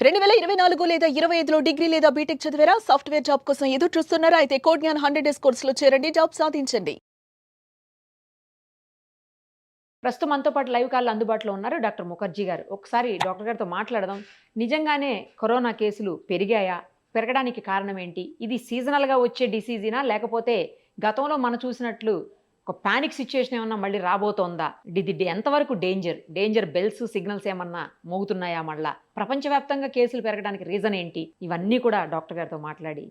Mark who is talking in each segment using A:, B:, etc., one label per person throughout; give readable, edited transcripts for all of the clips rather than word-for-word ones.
A: 2024 లేదా 25లో డిగ్రీ లేదా బీటెక్ చదివారా? సాఫ్ట్‌వేర్ జాబ్ కోసం ఎదురు చూస్తున్నారా? అయితే కోడ్ జ్ఞాన్ 100 డేస్ కోర్సులో చేరండి, జాబ్ సాధించండి.
B: ప్రస్తుతం మనతో పాటు లైవ్ కాల్ అందుబాటులో ఉన్నారు డాక్టర్ ముఖర్జీ గారు. ఒకసారి డాక్టర్ గారితో మాట్లాడదాం. నిజంగానే కరోనా కేసులు పెరిగాయా? పెరగడానికి కారణం ఏంటి? ఇది సీజనల్‌గా వచ్చే డిసీజేనా? లేకపోతే గతంలో మనం చూసినట్లు ఒక పానిక్ సిట్యుయేషన్ ఏమన్నా మళ్ళీ రాబోతోందా? ఇది ఎంతవరకు డేంజర్ బెల్స్, సిగ్నల్స్ ఏమన్నా మోగుతున్నాయా మళ్ళా? ప్రపంచవ్యాప్తంగా కేసులు పెరగడానికి రీజన్ ఏంటి? ఇవన్నీ కూడా డాక్టర్ గారితో మాట్లాడి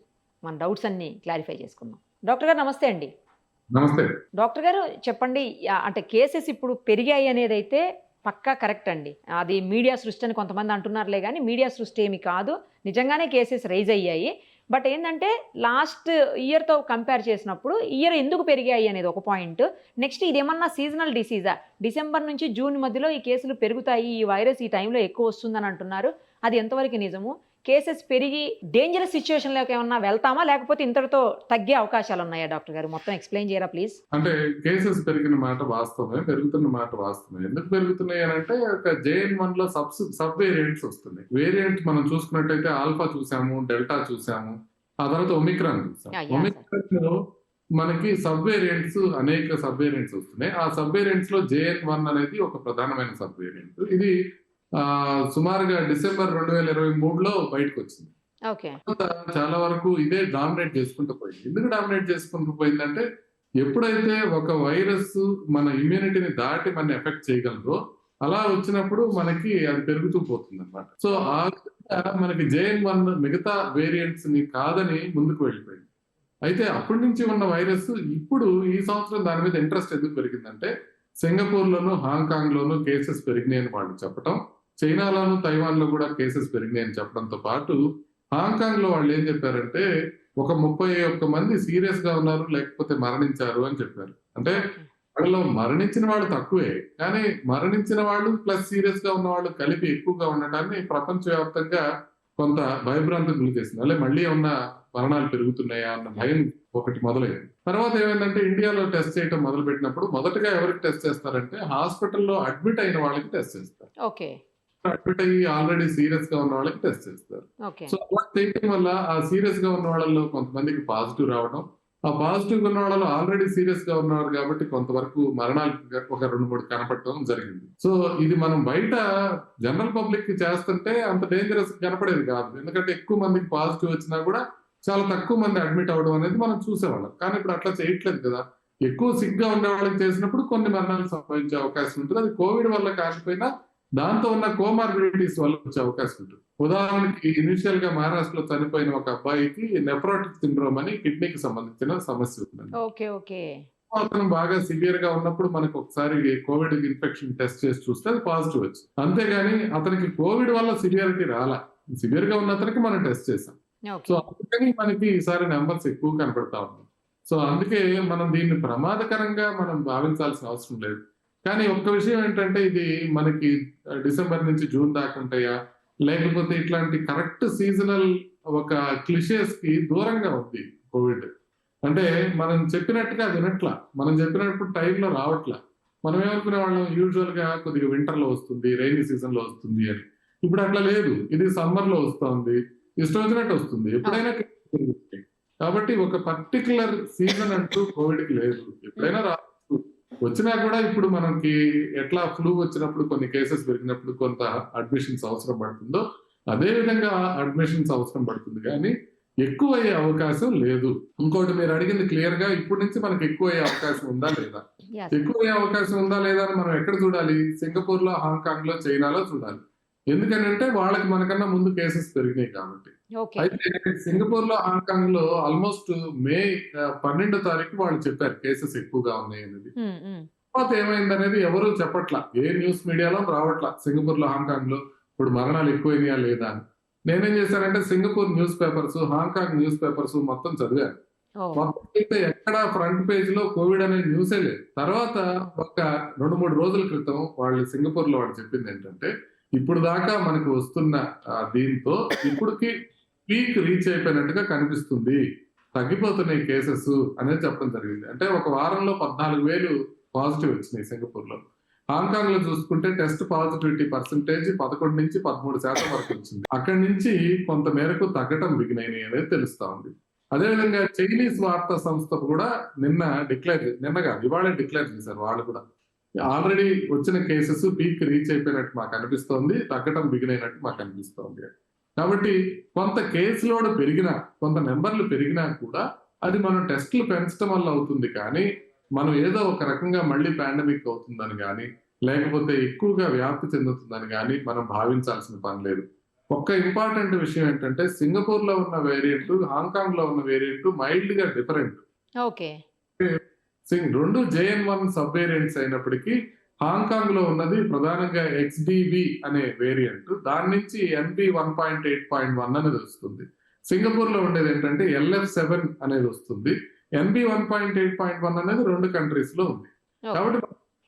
B: మన డౌట్స్ అన్నీ క్లారిఫై చేసుకుందాం. డాక్టర్ గారు నమస్తే అండి.
C: నమస్తే.
B: డాక్టర్ గారు చెప్పండి. అంటే కేసెస్ ఇప్పుడు పెరిగాయి అనేదైతే పక్కా కరెక్ట్ అండి. అది మీడియా సృష్టి అని కొంతమంది అంటున్నారులే గానీ, మీడియా సృష్టి ఏమి కాదు. నిజంగానే కేసెస్ రైజ్ అయ్యాయి. బట్ ఏందంటే లాస్ట్ ఇయర్‌తో కంపేర్ చేసినప్పుడు ఈ ఇయర్ ఎందుకు పెరిగాయి అనేది ఒక పాయింట్. నెక్స్ట్ ఇదేమన్నా సీజనల్ డిసీజా? డిసెంబర్ నుంచి జూన్ మధ్యలో ఈ కేసులు పెరుగుతాయి. ఈ వైరస్ ఈ టైంలో ఎక్కువ వస్తుందని అంటున్నారు. అది ఎంతవరకు నిజము? కేసెస్ పెరిగి డేంజరస్ సిట్యుయేషన్‌లోకి ఏమన్నా వెళ్తామా? లేకపోతే ఇంతటితో తగ్గే అవకాశాలున్నాయా డాక్టర్ గారు? మొత్తం ఎక్స్‌ప్లెయిన్ చేయరా ప్లీజ్?
C: అంటే కేసెస్ పెరిగిన మాట వాస్తవమే. పెరుగుతున్న మాట వాస్తవమే. ఎందుకు పెరుగుతున్నాయి అనంటే ఒక JN1లో సబ్ వేరియంట్స్ వస్తున్నాయి. వేరియంట్ మనం చూసుకున్నట్టయితే ఆల్ఫా చూసాము, డెల్టా చూసాము. ఆ తర్వాత ఒమిక్రాన్ చూసాము.
B: యాహ్! సార్.
C: ఒమిక్రాన్‌లో మనకి సబ్ వేరియంట్స్ అనేక సబ్ వేరియంట్స్ వస్తున్నాయి. ఆ సబ్ వేరియంట్స్‌లో JN1 అనేది ఒక ప్రధానమైన సబ్ వేరియంట్. ఇది సుమారుగా డిసెంబర్ 2023లో బయటకొచ్చింది.
B: ఓకే.
C: తర్వాత చాలా వరకు ఇదే డామినేట్ చేసుకుంటూ పోయింది. ఎందుకు డామినేట్ చేసుకుంటూ పోయిందంటే, ఎప్పుడైతే ఒక వైరస్ మన ఇమ్యూనిటీని దాటి మనని ఎఫెక్ట్ చేయగలదో, అలా వచ్చినప్పుడు మనకి అది పెరుగుతూ పోతుందన్నమాట. సో, ఆ విధంగా మనకి JN1 మిగతా వేరియంట్స్ ని కాదని ముందుకు వెళ్ళిపోయింది. అయితే అప్పటి నుంచి ఉన్న వైరస్ ఇప్పుడు ఈ సంవత్సరం దాని మీద ఇంట్రెస్ట్ ఎందుకు పెరిగిందంటే, సింగపూర్‌లోను, హాంకాంగ్‌లోను కేసెస్ పెరిగినాయని వాళ్ళు చెప్పటం, చైనాలోను, తైవాన్‌లో కూడా కేసెస్ పెరిగినాయని చెప్పడంతో పాటు, హాంకాంగ్‌లో వాళ్ళు ఏం చెప్పారంటే, ఒక 31 మంది సీరియస్‌గా ఉన్నారు, లేకపోతే మరణించారు అని చెప్పారు. అంటే వాళ్ళలో మరణించిన వాళ్ళు తక్కువే. కానీ మరణించిన వాళ్ళు ప్లస్ సీరియస్‌గా ఉన్నవాళ్ళు కలిపి ఎక్కువగా ఉండటాన్ని ప్రపంచవ్యాప్తంగా కొంత భయభ్రాంతికి గురి చేసింది. అంటే మళ్ళీ ఏమన్నా మరణాలు పెరుగుతున్నాయా అన్న భయం ఒకటి మొదలైంది. తర్వాత ఏమైందంటే ఇండియాలో టెస్ట్ చేయటం మొదలుపెట్టినప్పుడు మొదటగా ఎవరికి టెస్ట్ చేస్తారంటే హాస్పిటల్‌లో అడ్మిట్ అయిన వాళ్ళకి టెస్ట్ చేస్తారు.
B: ఓకే.
C: అడ్మిట్ అయ్యి ఆల్రెడీ సీరియస్‌గా ఉన్న వాళ్ళకి టెస్ట్ చేస్తారు.
B: ఓకే.
C: సో, అలా చేయడం వల్ల ఆ సీరియస్‌గా ఉన్న వాళ్ళలో కొంతమందికి పాజిటివ్ రావడం, ఆ పాజిటివ్‌గా ఉన్న వాళ్ళలో ఆల్రెడీ సీరియస్‌గా ఉన్నారు కాబట్టి కొంతవరకు మరణాలు ఒక 2, 3 కనపడటం జరిగింది. సో, ఇది మనం బయట జనరల్ పబ్లిక్‌కి చేస్తుంటే అంత డేంజరస్ కనపడేది కాదు. ఎందుకంటే ఎక్కువ మందికి పాజిటివ్ వచ్చినా కూడా చాలా తక్కువ మంది అడ్మిట్ అవ్వడం అనేది మనం చూసేవాళ్ళం. కానీ ఇప్పుడు అట్లా చేయట్లేదు కదా! ఎక్కువ సిక్‌గా ఉండే వాళ్ళకి చేసినప్పుడు కొన్ని మరణాలు సంభవించే అవకాశం ఉంటుంది. అది కోవిడ్ వల్ల కాకపోయినా దాంతో ఉన్న కోమార్బిడిటీస్ వల్ల వచ్చే అవకాశం ఉంటుంది. ఉదాహరణకి ఇనీషియల్‌గా మహారాష్ట్రలో చనిపోయిన ఒక అబ్బాయికి నెఫ్రాటిక్ సిండ్రోమ్ అని కిడ్నీకి సంబంధించిన సమస్య ఉందండి.
B: ఓకే. ఓకే.
C: అతను బాగా సివియర్‌గా ఉన్నప్పుడు మనకు ఒకసారి కోవిడ్ ఇన్ఫెక్షన్ టెస్ట్ చేసి చూస్తే అది పాజిటివ్ వచ్చింది. అంతేగాని అతనికి కోవిడ్ వల్ల సివియారిటీ రాలా. సివియర్‌గా ఉన్న అతనికి మనం టెస్ట్ చేసాం. So,
B: okay.
C: అందుకని మనకి ఈసారి నంబర్స్ ఎక్కువ కనపడతా ఉన్నాయి. సో, అందుకే మనం దీన్ని ప్రమాదకరంగా మనం భావించాల్సిన అవసరం లేదు. కానీ ఒక్క విషయం ఏంటంటే ఇది మనకి డిసెంబర్ నుంచి జూన్ దాకా ఉంటాయా? లేకపోతే ఇట్లాంటి కరెక్ట్ సీజనల్ ఒక క్లిషేస్‌కి దూరంగా ఉంది కోవిడ్. అంటే మనం చెప్పినట్టుగా అది వినట్లా. మనం చెప్పినప్పుడు టైంలో రావట్లా. మనం ఏమనుకునేవాళ్ళం యూజువల్‌గా కొద్దిగా వింటర్‌లో వస్తుంది, రెయినీ సీజన్‌లో వస్తుంది అని. ఇప్పుడు అట్లా లేదు. ఇది సమ్మర్‌లో వస్తోంది. ఇష్టం వచ్చినట్టు వస్తుంది. ఎప్పుడైనా కేసులు పెరుగుతాయి. కాబట్టి ఒక పర్టిక్యులర్ సీజన్ అంటూ కోవిడ్‌కి లేదు. ఎప్పుడైనా రావచ్చు. వచ్చినా కూడా ఇప్పుడు మనకి ఎట్లా ఫ్లూ వచ్చినప్పుడు కొన్ని కేసెస్ పెరిగినప్పుడు కొంత అడ్మిషన్స్ అవసరం పడుతుందో, అదే విధంగా అడ్మిషన్స్ అవసరం పడుతుంది గానీ, ఎక్కువయ్యే అవకాశం లేదు. ఇంకోటి మీరు అడిగింది క్లియర్‌గా ఇప్పటి నుంచి మనకి ఎక్కువయ్యే అవకాశం ఉందా లేదా?
B: యాహ్! సార్.
C: ఎక్కువయ్యే అవకాశం ఉందా లేదా అని మనం ఎక్కడ చూడాలి? సింగపూర్‌లో, హాంకాంగ్‌లో, చైనాలో చూడాలి. ఎందుకనంటే వాళ్ళకి మనకన్నా ముందు కేసెస్ పెరిగినాయి కాబట్టి.
B: ఓకే.
C: అయితే సింగపూర్‌లో, హాంకాంగ్‌లో ఆల్‌మోస్ట్ మే 12 తారీఖు వాళ్ళు చెప్పారు కేసెస్ ఎక్కువగా ఉన్నాయనేది.
B: హ్మ్. హ్మ్.
C: తర్వాత ఏమైందనేది ఎవరు చెప్పట్లా. ఏ న్యూస్ మీడియాలో రావట్లా. సింగపూర్‌లో, హాంకాంగ్‌లో ఇప్పుడు మరణాలు ఎక్కువైనాయా లేదా అని. నేనేం చేశానంటే Singapore news papers, Hong Kong news papers మొత్తం చదివాను.
B: ఓహ్!
C: మొత్తం అయితే ఎక్కడ ఫ్రంట్ పేజ్‌లో కోవిడ్ అనే న్యూసే లేదు. తర్వాత ఒక 2, 3 రోజుల క్రితం వాళ్ళు సింగపూర్‌లో వాళ్ళు చెప్పిందేంటంటే, ఇప్పుడు దాకా మనకు వస్తున్న దీంతో ఇప్పటికి పీక్ రీచ్ అయిపోయినట్టుగా కనిపిస్తుంది. తగ్గిపోతున్నాయి కేసెస్ అనేది చెప్పడం జరిగింది. అంటే ఒక వారంలో 14,000 పాజిటివ్ వచ్చినాయి సింగపూర్‌లో. హాంకాంగ్ లో చూసుకుంటే టెస్ట్ పాజిటివిటీ పర్సెంటేజ్ 11 నుంచి 13% వరకు వచ్చింది. అక్కడి నుంచి కొంత మేరకు తగ్గటం బిగినాయి అనేది తెలుస్తా ఉంది. అదేవిధంగా చైనీస్ వార్తా సంస్థ కూడా ఇవాళ డిక్లేర్ చేశారు. వాళ్ళు కూడా ఆల్రెడీ వచ్చిన కేసెస్ పీక్ రీచ్ అయిపోయినట్టు మాకు అనిపిస్తోంది, తగ్గటం బిగినైనట్టు మాకు అనిపిస్తోంది. కాబట్టి కొంత కేసు లోడ్ పెరిగినా, కొంత నెంబర్లు పెరిగినా కూడా అది మనం టెస్టులు పెంచడం వల్ల అవుతుంది కానీ మనం ఏదో ఒక రకంగా మళ్ళీ పాండమిక్ అవుతుందని కానీ లేకపోతే ఎక్కువగా వ్యాప్తి చెందుతుందని కానీ మనం భావించాల్సిన పని లేదు. ఒక్క ఇంపార్టెంట్ విషయం ఏంటంటే సింగపూర్ లో ఉన్న వేరియంట్, హాంకాంగ్ లో ఉన్న వేరియంట్ మైల్డ్ గా డిఫరెంట్.
B: ఓకే.
C: రెండు JN.1 సబ్ వేరియంట్స్ అయినప్పటికీ హాంకాంగ్ లో ఉన్నది ప్రధానంగా XBB అనే వేరియంట్, దాని నుంచి NB1.8.1 అనేది వస్తుంది. సింగపూర్ లో ఉండేది ఏంటంటే LF7 అనేది వస్తుంది. NB1.8.1 అనేది 2 కంట్రీస్ లో ఉంది. కాబట్టి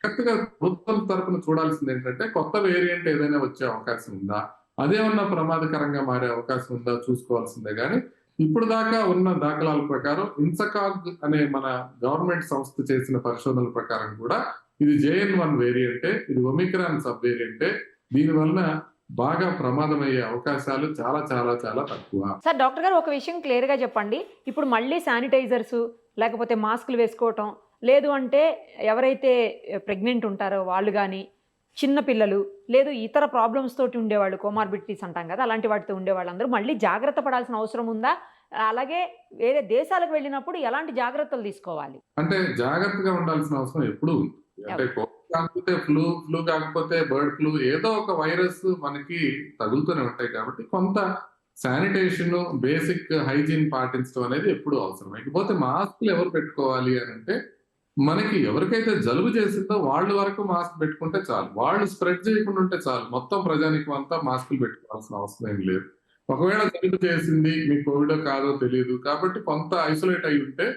C: కరెక్ట్ గా ప్రభుత్వం తరపున చూడాల్సింది ఏంటంటే కొత్త వేరియంట్ ఏదైనా వచ్చే అవకాశం ఉందా, అదేమన్నా ప్రమాదకరంగా మారే అవకాశం ఉందా చూసుకోవాల్సిందే గానీ ఇప్పుడు దాకా ఉన్న దాఖలాల ప్రకారం ఇన్సకాగ్ అనే మన గవర్నమెంట్ సంస్థ చేసిన పరిశోధనల ప్రకారం కూడా ఇది JN.1 వేరియంటే, ఇది ఒమిక్రాన్ సబ్ వేరియంటే, దీనివల్ల బాగా ప్రమాదమయ్యే అవకాశాలు చాలా చాలా చాలా తక్కువ.
B: సార్ డాక్టర్ గారు ఒక విషయం క్లియర్గా చెప్పండి. ఇప్పుడు మళ్ళీ శానిటైజర్స్ లేకపోతే మాస్కులు వేసుకోవటం, లేదు అంటే ఎవరైతే ప్రెగ్నెంట్ ఉంటారో వాళ్ళు కానీ, చిన్న పిల్లలు, లేదు ఇతర ప్రాబ్లమ్స్ తోటి ఉండేవాళ్ళు, కోమార్బిడిటీస్ అంటాం కదా, అలాంటి వాటితో ఉండేవాళ్ళందరూ మళ్ళీ జాగ్రత్త పడాల్సిన అవసరం ఉందా? అలాగే వేరే దేశాలకు వెళ్ళినప్పుడు ఎలాంటి జాగ్రత్తలు తీసుకోవాలి?
C: అంటే జాగ్రత్తగా ఉండాల్సిన అవసరం ఎప్పుడూ ఉంది. అంటే కోవిడ్ కాకపోతే ఫ్లూ కాకపోతే బర్డ్ ఫ్లూ, ఏదో ఒక వైరస్ మనకి తగులుతూనే ఉంటాయి కాబట్టి కొంత శానిటేషన్, బేసిక్ హైజీన్ పాటించడం అనేది ఎప్పుడూ అవసరం. ఇకపోతే మాస్క్లు ఎవరు పెట్టుకోవాలి అని అంటే మనకి ఎవరికైతే జలుబు చేసిందో వాళ్ళ వరకు మాస్క్ పెట్టుకుంటే చాలు, వాళ్ళు స్ప్రెడ్ చేయకుండా ఉంటే చాలు. మొత్తం ప్రజానికం అంతా మాస్కులు పెట్టుకోవాల్సిన అవసరం ఏం లేదు. ఒకవేళ జలుబు చేసింది, మీకు కోవిడ్ కాదో తెలియదు కాబట్టి కొంత ఐసోలేట్ అయి ఉంటే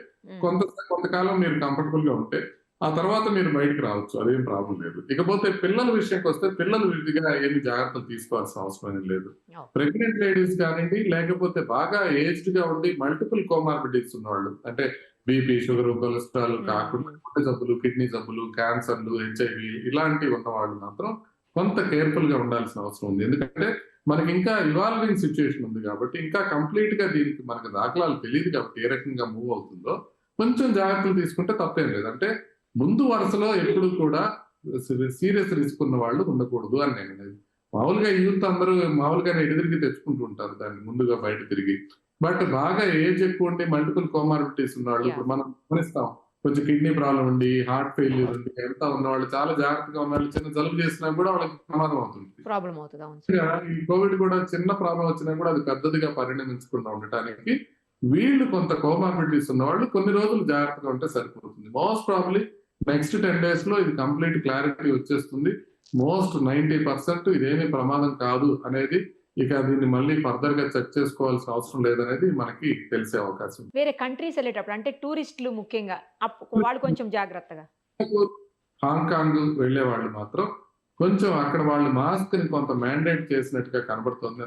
C: కొంతకాలం మీరు కంఫర్టబుల్ గా ఉంటే ఆ తర్వాత మీరు బయటకు రావచ్చు, అదేం ప్రాబ్లం లేదు. ఇకపోతే పిల్లల విషయంకి వస్తే పిల్లలు విధిగా ఏమి జాగ్రత్తలు తీసుకోవాల్సిన అవసరం ఏం లేదు. ప్రెగ్నెంట్ లేడీస్ కానివ్వండి, లేకపోతే బాగా ఏజ్డ్ గా ఉండి మల్టిపుల్ కోమార్బిడిటీస్ ఉన్నవాళ్ళు, అంటే బీపీ, షుగర్, కొలెస్ట్రాల్ కాకుండా గుండె జబ్బులు, కిడ్నీ జబ్బులు, క్యాన్సర్లు, HIV ఇలాంటివి ఉన్నవాళ్ళు మాత్రం కొంత కేర్ఫుల్ గా ఉండాల్సిన అవసరం ఉంది. ఎందుకంటే మనకి ఇంకా ఇవాల్వింగ్ సిచ్యుయేషన్ ఉంది కాబట్టి, ఇంకా కంప్లీట్ గా దీనికి మనకు దాఖలాలు తెలియదు కాబట్టి ఏ రకంగా మూవ్ అవుతుందో కొంచెం జాగ్రత్తలు తీసుకుంటే తప్పేం లేదు. అంటే ముందు వరుసలో ఎప్పుడు కూడా సీరియస్ రిస్క్ ఉన్న వాళ్ళు ఉండకూడదు అని నేను అనేది. మామూలుగా యూత్ అందరూ మామూలుగానే ఎదురుగి తెచ్చుకుంటూ ఉంటారు దాన్ని ముందుగా బయట తిరిగి. బట్ బాగా ఏజ్ ఎక్కువ ఉండి మల్టిపుల్ కోమార్బిడిటీస్ ఉన్నవాళ్ళు, ఇప్పుడు మనం గమనిస్తాం కొంచెం కిడ్నీ ప్రాబ్లం ఉండి, హార్ట్ ఫెయిల్యూర్ ఉండి, ఎంత ఉన్నవాళ్ళు, చాలా జాగ్రత్తగా ఉన్నవాళ్ళు చిన్న జలుబు చేసినా కూడా వాళ్ళకి ప్రమాదం అవుతుంది. ఈ కోవిడ్ కూడా చిన్న ప్రాబ్లం వచ్చినా కూడా అది పెద్దదిగా పరిణమించకుండా ఉండటానికి వీళ్ళు కొంత కోమార్బిడిటీస్ ఉన్నవాళ్ళు కొన్ని రోజులు జాగ్రత్తగా ఉంటే సరిపోతుంది. మోస్ట్ ప్రాబ్లీ నెక్స్ట్ 10 days లో ఇది కంప్లీట్ క్లారిటీ వచ్చేస్తుంది. మోస్ట్ 90% ఇదేమీ ప్రమాదం కాదు అనేది, ఇక దీన్ని మళ్ళీ ఫర్దర్ గా చెక్ చేసుకోవాల్సిన అవసరం లేదనేది మనకి తెలిసే అవకాశం.
B: వేరే కంట్రీస్ వెళ్ళేటప్పుడు అంటే టూరిస్టులు ముఖ్యంగా వాళ్ళు కొంచెం జాగ్రత్తగా,
C: హాంకాంగ్ వెళ్లే వాళ్ళు మాత్రం కొంచెం అక్కడ వాళ్ళు మాస్క్ ని కొంత మ్యాండేట్ చేసినట్టుగా కనబడుతుంది.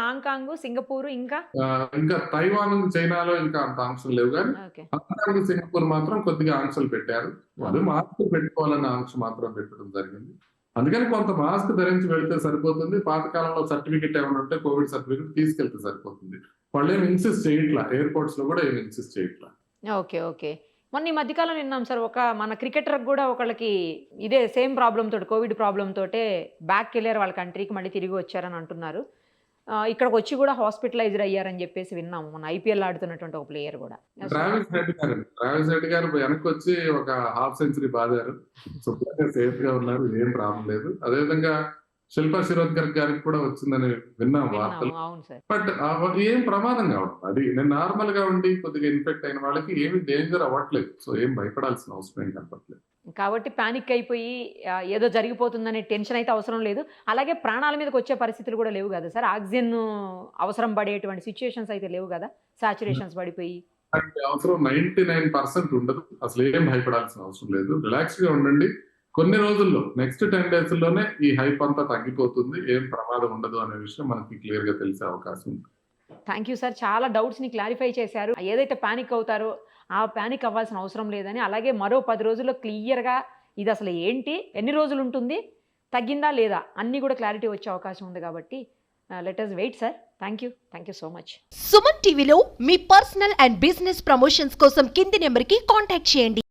B: హాంకాంగ్, సింగపూర్, ఇంకా
C: తైవాన్, చైనాలో ఇంకా అంత ఆంక్షలు లేవు కానీ హాంకాంగ్, సింగపూర్ మాత్రం కొద్దిగా ఆంక్షలు పెట్టారు. అది మాస్క్ పెట్టుకోవాలన్న ఆంక్ష మాత్రం పెట్టడం జరిగింది. అందుకని కొంత మాస్క్ ధరించి వెళ్తే సరిపోతుంది. పాతకాలంలో సర్టిఫికెట్ ఏమైనా ఉంటే కోవిడ్ సర్టిఫికెట్ తీసుకెళ్తే సరిపోతుంది. వాళ్ళు ఏమి ఇన్సిస్ట్ చేయట్లా, ఎయిర్పోర్ట్స్ లో కూడా ఏమి ఇన్సిస్ట్ చేయట్లా.
B: ఓకే. మొన్న ఈ మధ్యకాలం విన్నాం సార్, ఒక మన క్రికెటర్ కూడా ఒకళ్ళకి ఇదే సేమ్ ప్రాబ్లం తోటి, కోవిడ్ ప్రాబ్లం తోటే బ్యాక్ వెళ్ళారు వాళ్ళ కంట్రీకి, మళ్ళీ తిరిగి వచ్చారని అంటున్నారు. ఇక్కడికి వచ్చి కూడా హాస్పిటలైజ్డ్ అయ్యారని చెప్పేసి విన్నాము. మన IPL ఆడుతున్నటువంటి ఒక ప్లేయర్ కూడా.
C: ట్రావిస్ హెడ్ గారు వెనక్కి వచ్చి ఒక హాఫ్ సెంచరీ బాదారు, శుభ్రంగా సేఫ్ గా ఉన్నారు, ఏం ప్రాబ్లం లేదు. అదేవిధంగా శిల్పా శిరోద్కర్ గారికి కూడా వచ్చిందని విన్నాం వార్తలు. బట్ ఏం ప్రమాదం కావడం, అది నేను నార్మల్ గా ఉండి కొద్దిగా ఇన్ఫెక్ట్ అయిన వాళ్ళకి ఏమి డేంజర్ అవ్వట్లేదు. సో ఏం భయపడాల్సిన అవసరం ఏం కనపట్లేదు.
B: కాబట్టి పానిక్ అయిపోయి ఏదో జరిగిపోతుందనే టెన్షన్ అయితే అవసరం లేదు. అలాగే ప్రాణాల మీదకి వచ్చే పరిస్థితులు కూడా లేవు కదా సార్, ఆక్సిజన్ అవసరం పడేటువంటి సిచ్యుయేషన్స్ అయితే లేవు కదా, సాచురేషన్స్ పడిపోయి
C: అవసరం 99% ఉండదు. అసలు ఏం భయపడాల్సిన అవసరం లేదు, రిలాక్స్ గా ఉండండి. కొన్ని రోజుల్లో నెక్స్ట్ 10 days లోనే ఈ హైప్ అంతా తగ్గిపోతుంది, ఏం ప్రమాదం ఉండదు అనే విషయం మనకి క్లియర్ గా తెలిసే అవకాశం ఉంది.
B: థ్యాంక్ యూ సార్, చాలా డౌట్స్ ని క్లారిఫై చేశారు. ఏదైతే పానిక్ అవుతారో ఆ పానిక్ అవ్వాల్సిన అవసరం లేదని, అలాగే మరో 10 రోజుల్లో క్లియర్ గా ఇది అసలు ఏంటి, ఎన్ని రోజులు ఉంటుంది, తగ్గిందా లేదా అన్నీ కూడా క్లారిటీ వచ్చే అవకాశం ఉంది. కాబట్టి let us wait sir. Thank you so much.
D: Suman టీవీలో మీ పర్సనల్ అండ్ బిజినెస్ ప్రమోషన్స్ కోసం కింది నెంబర్కి కాంటాక్ట్ చేయండి.